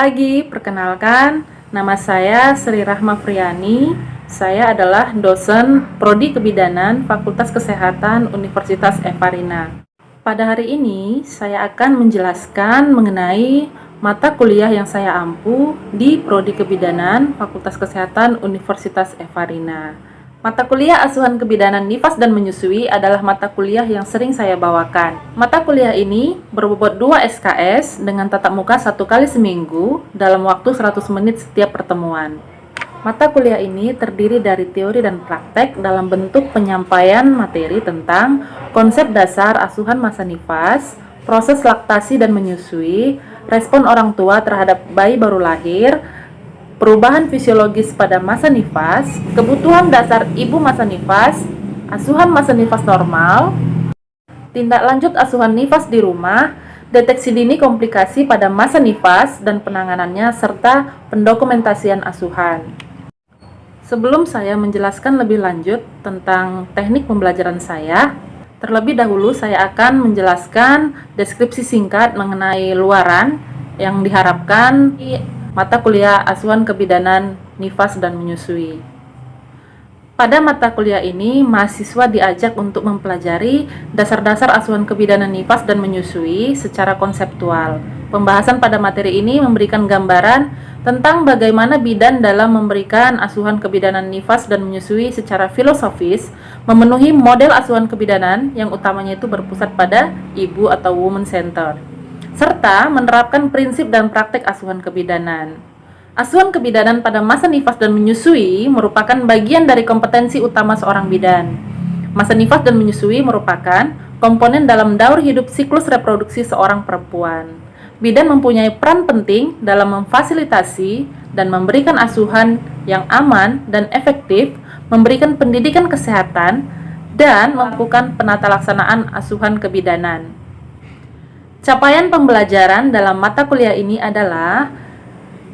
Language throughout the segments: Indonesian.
pagi, perkenalkan, nama saya Sri Rahma Friani. Saya adalah dosen Prodi Kebidanan Fakultas Kesehatan Universitas Evarina. Pada hari ini, saya akan menjelaskan mengenai mata kuliah yang saya ampu di Prodi Kebidanan Fakultas Kesehatan Universitas Evarina. Mata kuliah asuhan kebidanan nifas dan menyusui adalah mata kuliah yang sering saya bawakan. Mata kuliah ini berbobot 2 SKS dengan tatap muka 1 kali seminggu dalam waktu 100 menit setiap pertemuan. Mata kuliah ini terdiri dari teori dan praktek dalam bentuk penyampaian materi tentang konsep dasar asuhan masa nifas, proses laktasi dan menyusui, respon orang tua terhadap bayi baru lahir, perubahan fisiologis pada masa nifas, kebutuhan dasar ibu masa nifas, asuhan masa nifas normal, tindak lanjut asuhan nifas di rumah, deteksi dini komplikasi pada masa nifas dan penanganannya, serta pendokumentasian asuhan. Sebelum saya menjelaskan lebih lanjut tentang teknik pembelajaran saya, terlebih dahulu saya akan menjelaskan deskripsi singkat mengenai luaran yang diharapkan mata kuliah asuhan kebidanan nifas dan menyusui. Pada mata kuliah ini, mahasiswa diajak untuk mempelajari dasar-dasar asuhan kebidanan nifas dan menyusui secara konseptual. Pembahasan pada materi ini memberikan gambaran tentang bagaimana bidan dalam memberikan asuhan kebidanan nifas dan menyusui secara filosofis, memenuhi model asuhan kebidanan yang utamanya itu berpusat pada ibu atau woman center, serta menerapkan prinsip dan praktek asuhan kebidanan. Asuhan kebidanan pada masa nifas dan menyusui merupakan bagian dari kompetensi utama seorang bidan. Masa nifas dan menyusui merupakan komponen dalam daur hidup siklus reproduksi seorang perempuan. Bidan mempunyai peran penting dalam memfasilitasi dan memberikan asuhan yang aman dan efektif, memberikan pendidikan kesehatan, dan melakukan penata laksanaan asuhan kebidanan. Capaian pembelajaran dalam mata kuliah ini adalah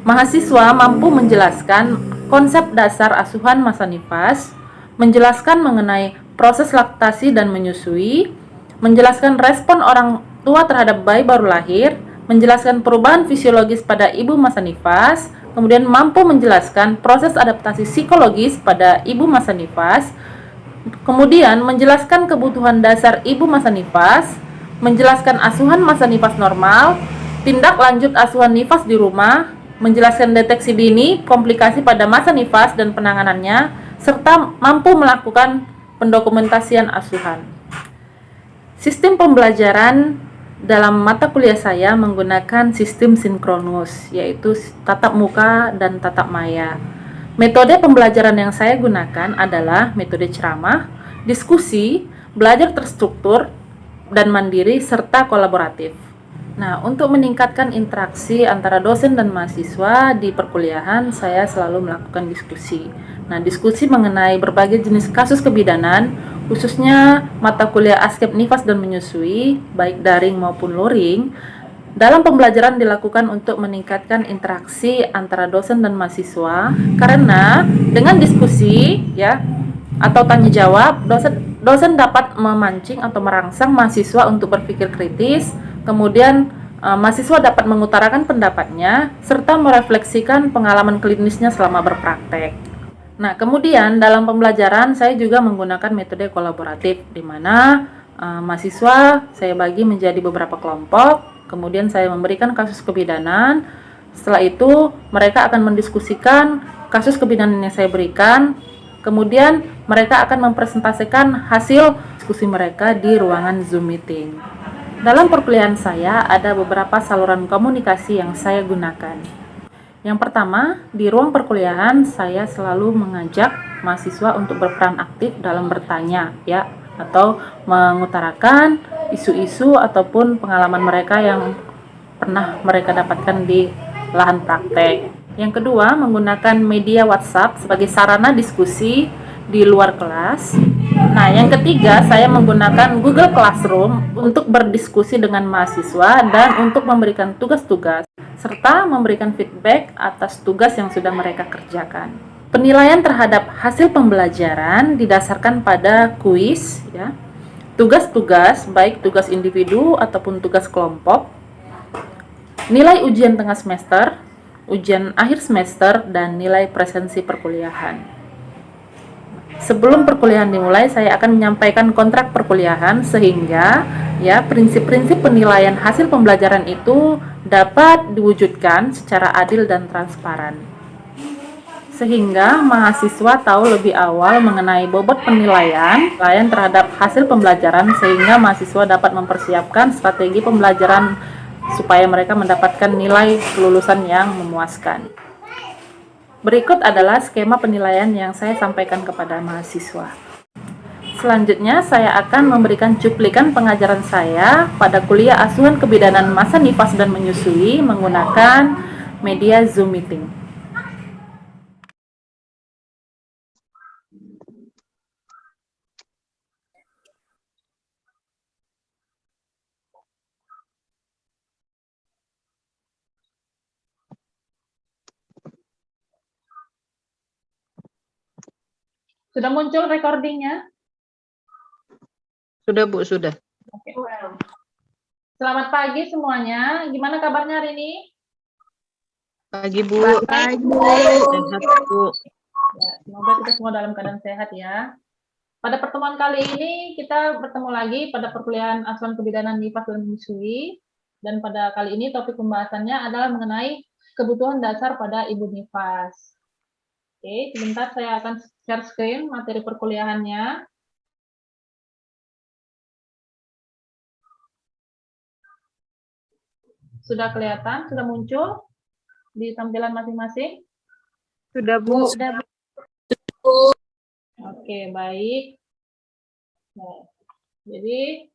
mahasiswa mampu menjelaskan konsep dasar asuhan masa nifas, menjelaskan mengenai proses laktasi dan menyusui, menjelaskan respon orang tua terhadap bayi baru lahir, menjelaskan perubahan fisiologis pada ibu masa nifas, kemudian mampu menjelaskan proses adaptasi psikologis pada ibu masa nifas, kemudian menjelaskan kebutuhan dasar ibu masa nifas, menjelaskan asuhan masa nifas normal, tindak lanjut asuhan nifas di rumah, menjelaskan deteksi dini, komplikasi pada masa nifas dan penanganannya, serta mampu melakukan pendokumentasian asuhan. Sistem pembelajaran dalam mata kuliah saya menggunakan sistem sinkronus, yaitu tatap muka dan tatap maya. Metode pembelajaran yang saya gunakan adalah metode ceramah, diskusi, belajar terstruktur, dan mandiri, serta kolaboratif. Nah, untuk meningkatkan interaksi antara dosen dan mahasiswa di perkuliahan, saya selalu melakukan diskusi. Nah, diskusi mengenai berbagai jenis kasus kebidanan, khususnya mata kuliah askep nifas dan menyusui, baik daring maupun luring, dalam pembelajaran dilakukan untuk meningkatkan interaksi antara dosen dan mahasiswa, karena dengan diskusi, atau tanya jawab, dosen dapat memancing atau merangsang mahasiswa untuk berpikir kritis, kemudian mahasiswa dapat mengutarakan pendapatnya, serta merefleksikan pengalaman klinisnya selama berpraktek. Nah, kemudian dalam pembelajaran saya juga menggunakan metode kolaboratif, di mana mahasiswa saya bagi menjadi beberapa kelompok, kemudian saya memberikan kasus kebidanan, setelah itu mereka akan mendiskusikan kasus kebidanan yang saya berikan, kemudian mereka akan mempresentasikan hasil diskusi mereka di ruangan Zoom meeting. Dalam perkuliahan saya ada beberapa saluran komunikasi yang saya gunakan. Yang pertama, di ruang perkuliahan saya selalu mengajak mahasiswa untuk berperan aktif dalam bertanya, atau mengutarakan isu-isu ataupun pengalaman mereka yang pernah mereka dapatkan di lahan praktek. Yang kedua, menggunakan media WhatsApp sebagai sarana diskusi di luar kelas. Nah, yang ketiga, saya menggunakan Google Classroom untuk berdiskusi dengan mahasiswa dan untuk memberikan tugas-tugas, serta memberikan feedback atas tugas yang sudah mereka kerjakan. Penilaian terhadap hasil pembelajaran didasarkan pada kuis, tugas-tugas, baik tugas individu ataupun tugas kelompok, nilai ujian tengah semester, ujian akhir semester, dan nilai presensi perkuliahan. Sebelum perkuliahan dimulai, saya akan menyampaikan kontrak perkuliahan sehingga ya prinsip-prinsip penilaian hasil pembelajaran itu dapat diwujudkan secara adil dan transparan. Sehingga mahasiswa tahu lebih awal mengenai bobot penilaian terhadap hasil pembelajaran sehingga mahasiswa dapat mempersiapkan strategi pembelajaran supaya mereka mendapatkan nilai kelulusan yang memuaskan. Berikut adalah skema penilaian yang saya sampaikan kepada mahasiswa. Selanjutnya, saya akan memberikan cuplikan pengajaran saya pada kuliah asuhan kebidanan masa nifas dan menyusui menggunakan media Zoom Meeting. Sudah muncul recordingnya? Sudah, Bu, sudah. Oke. Selamat pagi semuanya. Gimana kabarnya hari ini? Pagi, Bu. Pagi, Bu. Sehat, Bu. Ya, semoga kita semua dalam keadaan sehat ya. Pada pertemuan kali ini kita bertemu lagi pada perkuliahan asuhan kebidanan nifas dan menyusui. Dan pada kali ini topik pembahasannya adalah mengenai kebutuhan dasar pada ibu nifas. Oke, sebentar saya akan share screen materi perkuliahannya. Sudah kelihatan? Sudah muncul di tampilan masing-masing? Sudah, Bu. Sudah, Bu. Oke, baik. Nah, jadi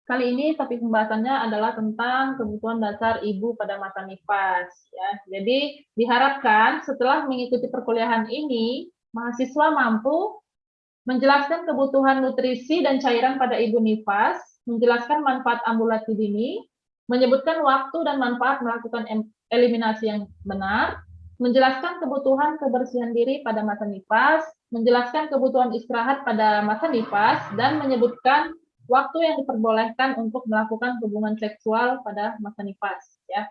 kali ini topik pembahasannya adalah tentang kebutuhan dasar ibu pada masa nifas. Ya. Jadi diharapkan setelah mengikuti perkuliahan ini, mahasiswa mampu menjelaskan kebutuhan nutrisi dan cairan pada ibu nifas, menjelaskan manfaat ambulasi dini, menyebutkan waktu dan manfaat melakukan eliminasi yang benar, menjelaskan kebutuhan kebersihan diri pada masa nifas, menjelaskan kebutuhan istirahat pada masa nifas, dan menyebutkan waktu yang diperbolehkan untuk melakukan hubungan seksual pada masa nifas. Ya.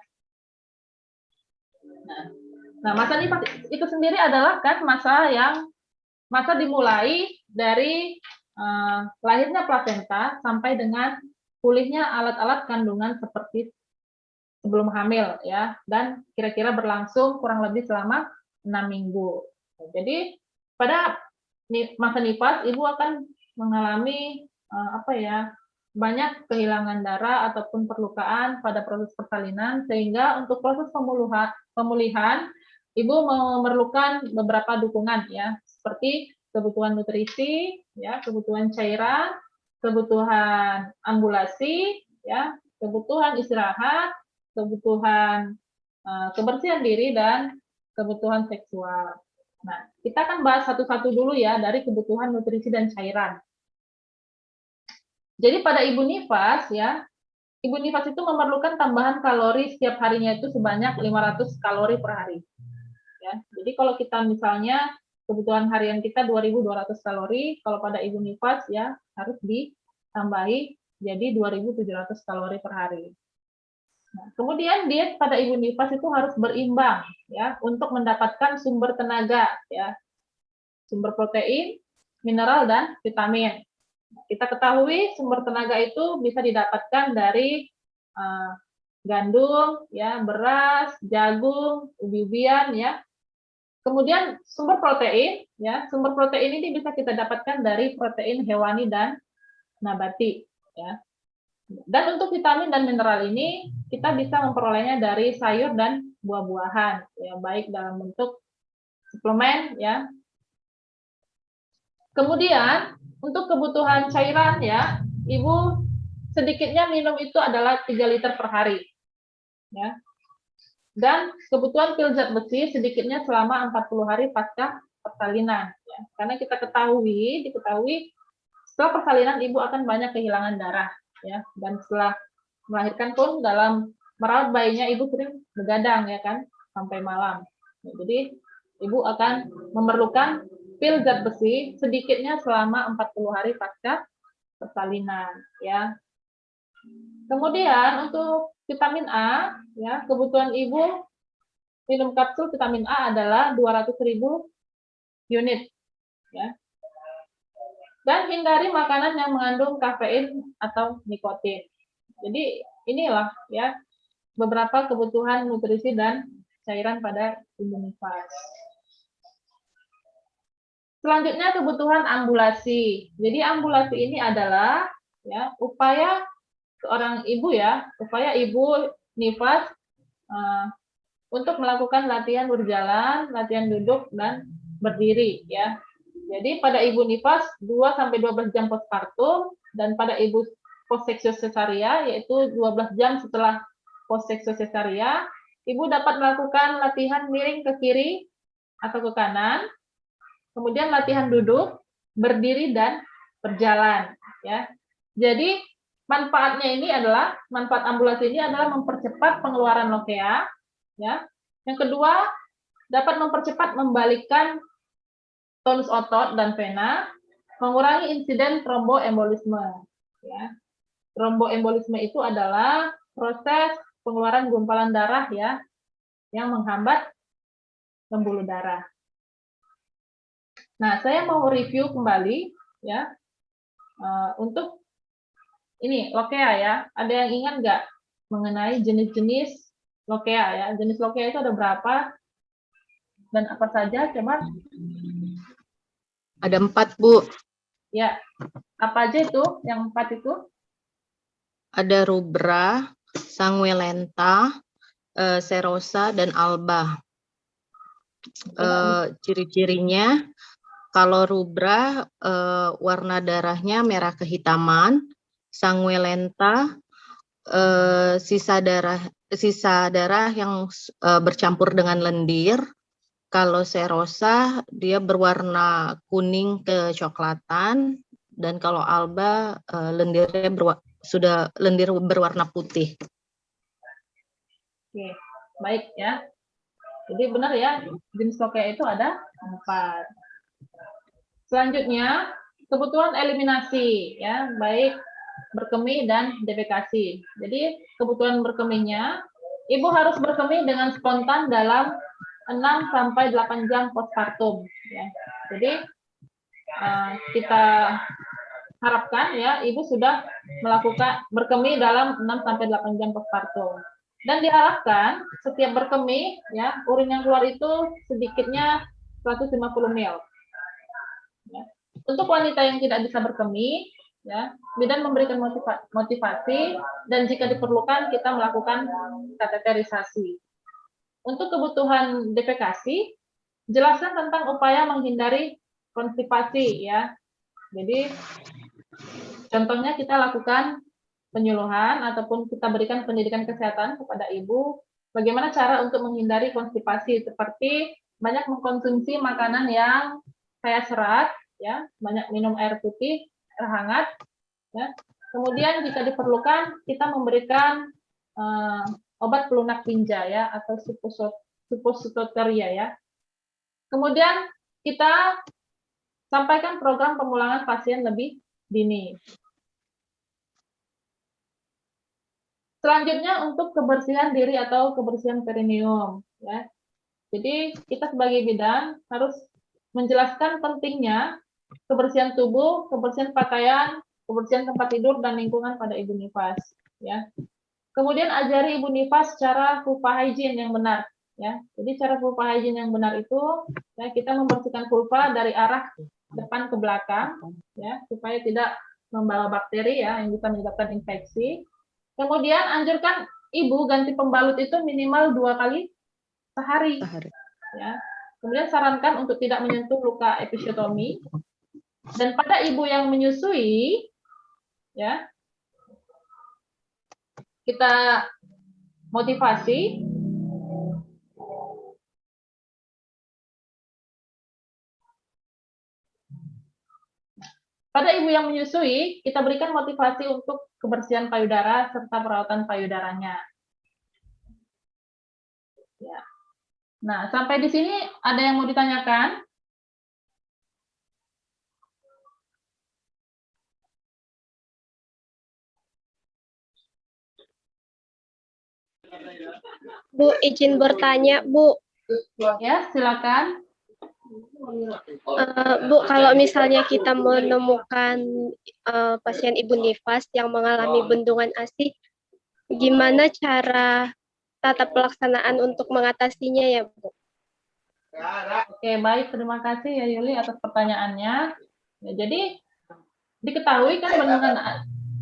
Nah, masa nifas itu sendiri adalah kan masa dimulai dari lahirnya plasenta sampai dengan pulihnya alat-alat kandungan seperti sebelum hamil ya, dan kira-kira berlangsung kurang lebih selama 6 minggu. Jadi pada masa nifas ibu akan mengalami banyak kehilangan darah ataupun perlukaan pada proses persalinan, sehingga untuk proses pemulihan ibu memerlukan beberapa dukungan ya, seperti kebutuhan nutrisi, ya, kebutuhan cairan, kebutuhan ambulasi, ya, kebutuhan istirahat, kebutuhan kebersihan diri, dan kebutuhan seksual. Nah, kita akan bahas satu-satu dulu ya dari kebutuhan nutrisi dan cairan. Jadi pada ibu nifas ya, ibu nifas itu memerlukan tambahan kalori setiap harinya itu sebanyak 500 kalori per hari. Ya. Jadi kalau kita misalnya kebutuhan harian kita 2.200 kalori, kalau pada ibu nifas ya harus ditambahi jadi 2.700 kalori per hari. Nah, kemudian diet pada ibu nifas itu harus berimbang ya untuk mendapatkan sumber tenaga ya, sumber protein, mineral, dan vitamin. Kita ketahui sumber tenaga itu bisa didapatkan dari gandum, ya, beras, jagung, ubi-ubian, ya. Kemudian sumber protein, ya, sumber protein ini bisa kita dapatkan dari protein hewani dan nabati, ya. Dan untuk vitamin dan mineral ini kita bisa memperolehnya dari sayur dan buah-buahan, ya, baik dalam bentuk suplemen, ya. Kemudian untuk kebutuhan cairan ya, ibu sedikitnya minum itu adalah 3 liter per hari. Ya. Dan kebutuhan pil zat besi sedikitnya selama 40 hari pasca persalinan. Ya. Karena kita diketahui setelah persalinan ibu akan banyak kehilangan darah. Ya. Dan setelah melahirkan pun dalam merawat bayinya ibu sering begadang ya kan sampai malam. Ya, jadi ibu akan memerlukan pil zat besi sedikitnya selama 40 hari pasca persalinan ya. Kemudian untuk vitamin A, ya, kebutuhan ibu minum kapsul vitamin A adalah 200.000 unit, ya. Dan hindari makanan yang mengandung kafein atau nikotin. Jadi inilah ya beberapa kebutuhan nutrisi dan cairan pada ibu nifas. Selanjutnya kebutuhan ambulasi. Jadi ambulasi ini adalah ya upaya seorang ibu ya, upaya ibu nifas untuk melakukan latihan berjalan, latihan duduk dan berdiri ya. Jadi pada ibu nifas 2 sampai 12 jam postpartum dan pada ibu postseksio cesaria yaitu 12 jam setelah postseksio cesaria, ibu dapat melakukan latihan miring ke kiri atau ke kanan, kemudian latihan duduk, berdiri dan berjalan ya. Jadi manfaatnya ini adalah manfaat ambulasi ini adalah mempercepat pengeluaran lokea ya. Yang kedua, dapat mempercepat membalikkan tonus otot dan vena, mengurangi insiden tromboembolisme. Ya. Tromboembolisme itu adalah proses pengeluaran gumpalan darah ya yang menghambat pembuluh darah. Nah, saya mau review kembali ya untuk ini lokea ya. Ada yang ingat nggak mengenai jenis-jenis lokea ya? Jenis lokea itu ada berapa dan apa saja? Coba. Ada 4, Bu. Ya, apa aja itu? Yang 4 itu? Ada rubra, sanguinolenta, serosa, dan alba. Ciri-cirinya, kalau rubra warna darahnya merah kehitaman, sanguinolenta sisa darah yang bercampur dengan lendir. Kalau serosa dia berwarna kuning kecoklatan, dan kalau alba lendirnya lendir berwarna putih. Oke, baik ya. Jadi benar ya, jenis lokea itu ada 4. Selanjutnya, kebutuhan eliminasi ya, baik berkemih dan defekasi. Jadi kebutuhan berkemihnya, ibu harus berkemih dengan spontan dalam 6 sampai 8 jam postpartum ya. Jadi kita harapkan ya ibu sudah melakukan berkemih dalam 6 sampai 8 jam postpartum. Dan diharapkan setiap berkemih ya urin yang keluar itu sedikitnya 150 ml. Ya. Untuk wanita yang tidak bisa berkemih ya, bidan memberikan motivasi dan jika diperlukan kita melakukan kateterisasi. Untuk kebutuhan defekasi, jelaskan tentang upaya menghindari konstipasi ya. Jadi contohnya kita lakukan penyuluhan ataupun kita berikan pendidikan kesehatan kepada ibu bagaimana cara untuk menghindari konstipasi seperti banyak mengkonsumsi makanan yang kaya serat ya, banyak minum air putih, air hangat ya. Kemudian jika diperlukan kita memberikan obat pelunak tinja ya atau suppositoria ya. Kemudian kita sampaikan program pemulangan pasien lebih dini. Selanjutnya untuk kebersihan diri atau kebersihan perineum ya. Jadi kita sebagai bidan harus menjelaskan pentingnya kebersihan tubuh, kebersihan pakaian, kebersihan tempat tidur dan lingkungan pada ibu nifas ya. Kemudian ajari ibu nifas cara vulva hygiene yang benar ya. Jadi cara vulva hygiene yang benar itu ya kita membersihkan vulva dari arah depan ke belakang ya supaya tidak membawa bakteri ya yang bisa menyebabkan infeksi. Kemudian anjurkan ibu ganti pembalut itu minimal 2 kali sehari. Ya. Kemudian sarankan untuk tidak menyentuh luka episiotomi. Dan pada ibu yang menyusui ya kita motivasi pada ibu yang menyusui kita berikan motivasi untuk kebersihan payudara serta perawatan payudaranya. Ya. Nah, sampai di sini ada yang mau ditanyakan? Bu, izin bertanya, Bu. Ya, silakan. Bu, kalau misalnya kita menemukan pasien Ibu nifas yang mengalami bendungan ASI, gimana cara tata pelaksanaan untuk mengatasinya ya, Bu? Oke, baik. Terima kasih ya Yuli atas pertanyaannya. Ya, jadi diketahui kan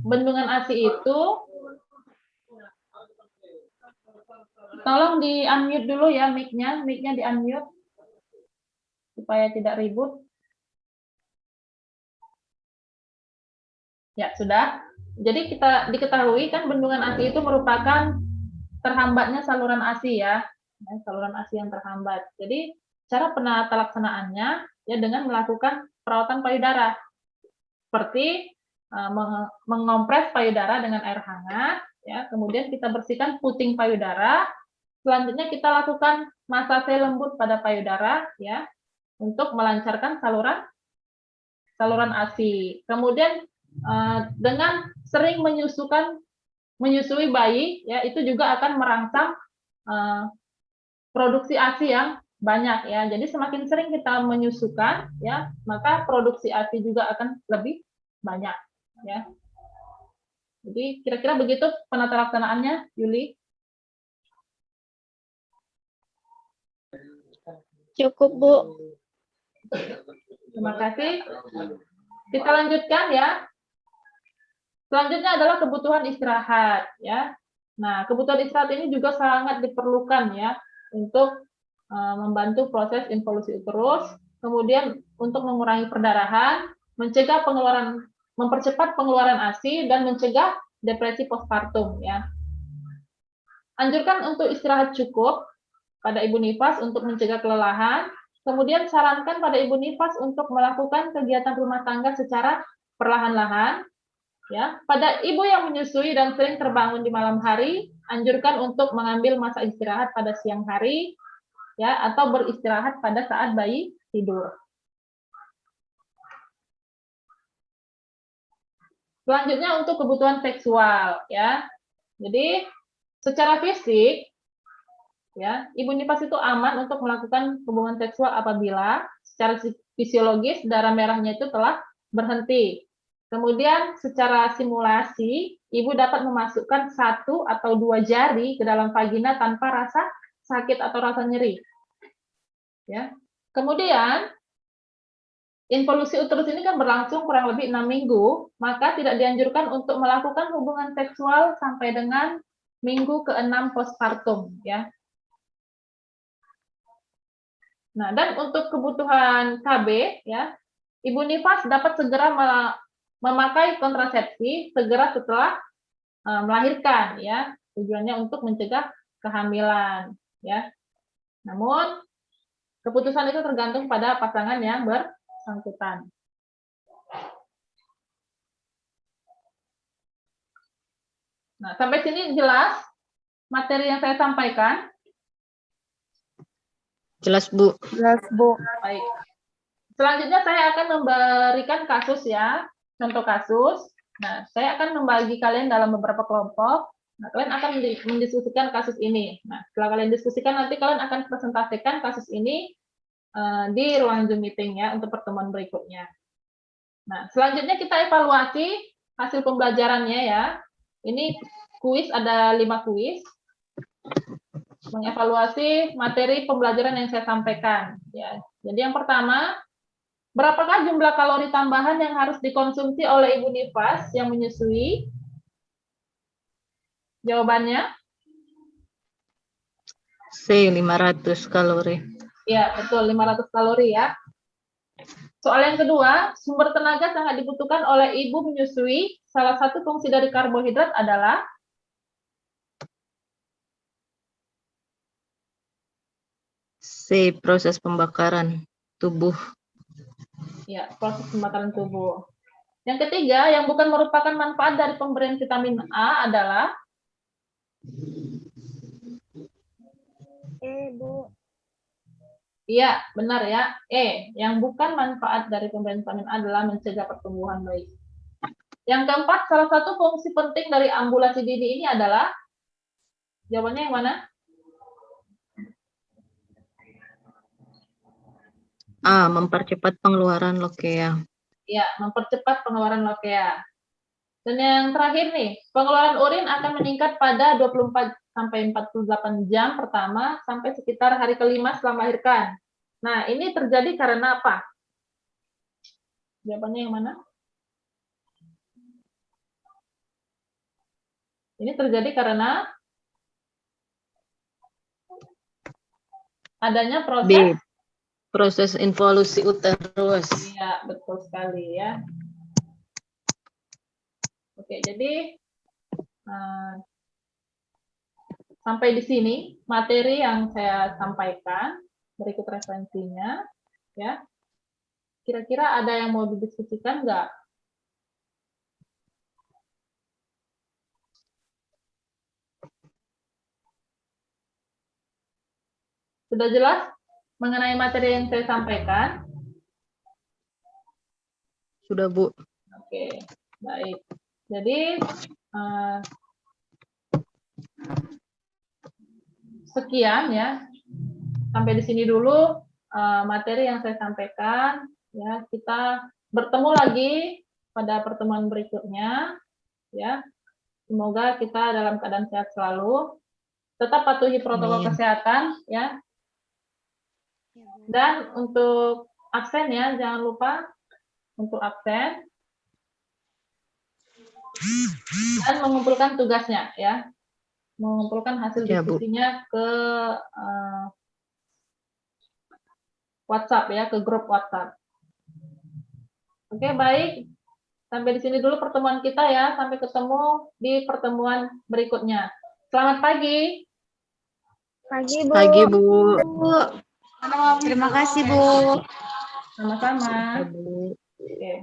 bendungan ASI itu, tolong di unmute dulu ya mic-nya di unmute supaya tidak ribut. Ya, sudah. Jadi kita diketahui kan bendungan ASI itu merupakan terhambatnya saluran ASI ya, saluran ASI yang terhambat. Jadi cara penata laksanaannya ya dengan melakukan perawatan payudara seperti mengompres payudara dengan air hangat, ya. Kemudian kita bersihkan puting payudara. Selanjutnya kita lakukan masase lembut pada payudara, ya, untuk melancarkan saluran ASI. Kemudian dengan sering menyusui bayi, ya, itu juga akan merangsang produksi ASI yang banyak, ya. Jadi semakin sering kita menyusukan, ya, maka produksi ASI juga akan lebih banyak, ya. Jadi kira-kira begitu penata laksanaannya, Yuli. Cukup, Bu. Terima kasih. Kita lanjutkan ya. Selanjutnya adalah kebutuhan istirahat, ya. Nah, kebutuhan istirahat ini juga sangat diperlukan ya untuk membantu proses involusi uterus, kemudian untuk mengurangi perdarahan, mencegah mempercepat pengeluaran ASI dan mencegah depresi postpartum ya. Anjurkan untuk istirahat cukup pada ibu nifas untuk mencegah kelelahan. Kemudian sarankan pada ibu nifas untuk melakukan kegiatan rumah tangga secara perlahan-lahan. Ya, pada ibu yang menyusui dan sering terbangun di malam hari, anjurkan untuk mengambil masa istirahat pada siang hari, ya, atau beristirahat pada saat bayi tidur. Selanjutnya untuk kebutuhan seksual, ya. Jadi secara fisik, ya, ibu nifas itu aman untuk melakukan hubungan seksual apabila secara fisiologis darah merahnya itu telah berhenti. Kemudian secara simulasi, ibu dapat memasukkan 1 atau 2 jari ke dalam vagina tanpa rasa sakit atau rasa nyeri. Ya. Kemudian involusi uterus ini kan berlangsung kurang lebih 6 minggu, maka tidak dianjurkan untuk melakukan hubungan seksual sampai dengan minggu ke-6 postpartum, ya. Nah, dan untuk kebutuhan KB, ya, ibu nifas dapat segera memakai kontrasepsi segera setelah melahirkan, ya. Tujuannya untuk mencegah kehamilan, ya. Namun keputusan itu tergantung pada pasangan yang bersangkutan. Nah, sampai sini jelas materi yang saya sampaikan? Jelas, Bu. Jelas, Bu. Baik. Selanjutnya saya akan memberikan kasus ya, contoh kasus. Nah, saya akan membagi kalian dalam beberapa kelompok. Nah, kalian akan mendiskusikan kasus ini. Nah, setelah kalian diskusikan, nanti kalian akan presentasikan kasus ini di ruang Zoom meeting ya, untuk pertemuan berikutnya. Nah, selanjutnya kita evaluasi hasil pembelajarannya ya. Ini kuis, ada 5 kuis. Mengevaluasi materi pembelajaran yang saya sampaikan. Ya. Jadi yang pertama, berapakah jumlah kalori tambahan yang harus dikonsumsi oleh ibu nifas yang menyusui? Jawabannya? C, 500 kalori. Ya, betul, 500 kalori ya. Soal yang kedua, sumber tenaga sangat dibutuhkan oleh ibu menyusui. Salah satu fungsi dari karbohidrat adalah? C, proses pembakaran tubuh. Ya, proses pembakaran tubuh. Yang ketiga, yang bukan merupakan manfaat dari pemberian vitamin A adalah? Bu. Iya, benar ya. Yang bukan manfaat dari pemberian vitamin A adalah mencegah pertumbuhan bayi. Yang keempat, salah satu fungsi penting dari ambulasi dini ini adalah? Jawabannya yang mana? A. Mempercepat pengeluaran lokea. Ya, mempercepat pengeluaran lokea. Dan yang terakhir nih, pengeluaran urin akan meningkat pada 24 sampai 48 jam pertama sampai sekitar hari kelima setelah melahirkan. Nah, ini terjadi karena apa? Jawabannya yang mana? Ini terjadi karena adanya B. proses. Proses involusi uterus. Iya, betul sekali ya. Oke, jadi sampai di sini materi yang saya sampaikan. Berikut referensinya, ya. Kira-kira ada yang mau didiskusikan nggak? Sudah jelas mengenai materi yang saya sampaikan? Sudah, Bu. Oke, baik. Jadi, sekian ya. Sampai di sini dulu materi yang saya sampaikan. Ya, kita bertemu lagi pada pertemuan berikutnya. Ya, semoga kita dalam keadaan sehat selalu. Tetap patuhi protokol Amin. kesehatan, ya. Dan untuk absen ya, jangan lupa untuk absen dan mengumpulkan tugasnya ya, mengumpulkan hasil Ya, Bu. diskusinya ke WhatsApp ya, ke grup WhatsApp. Oke, baik. Sampai di sini dulu pertemuan kita ya. Sampai ketemu di pertemuan berikutnya. Selamat pagi. Pagi, Bu. Pagi, Bu. Terima kasih, Bu. Sama-sama. Ya, Bu. Oke.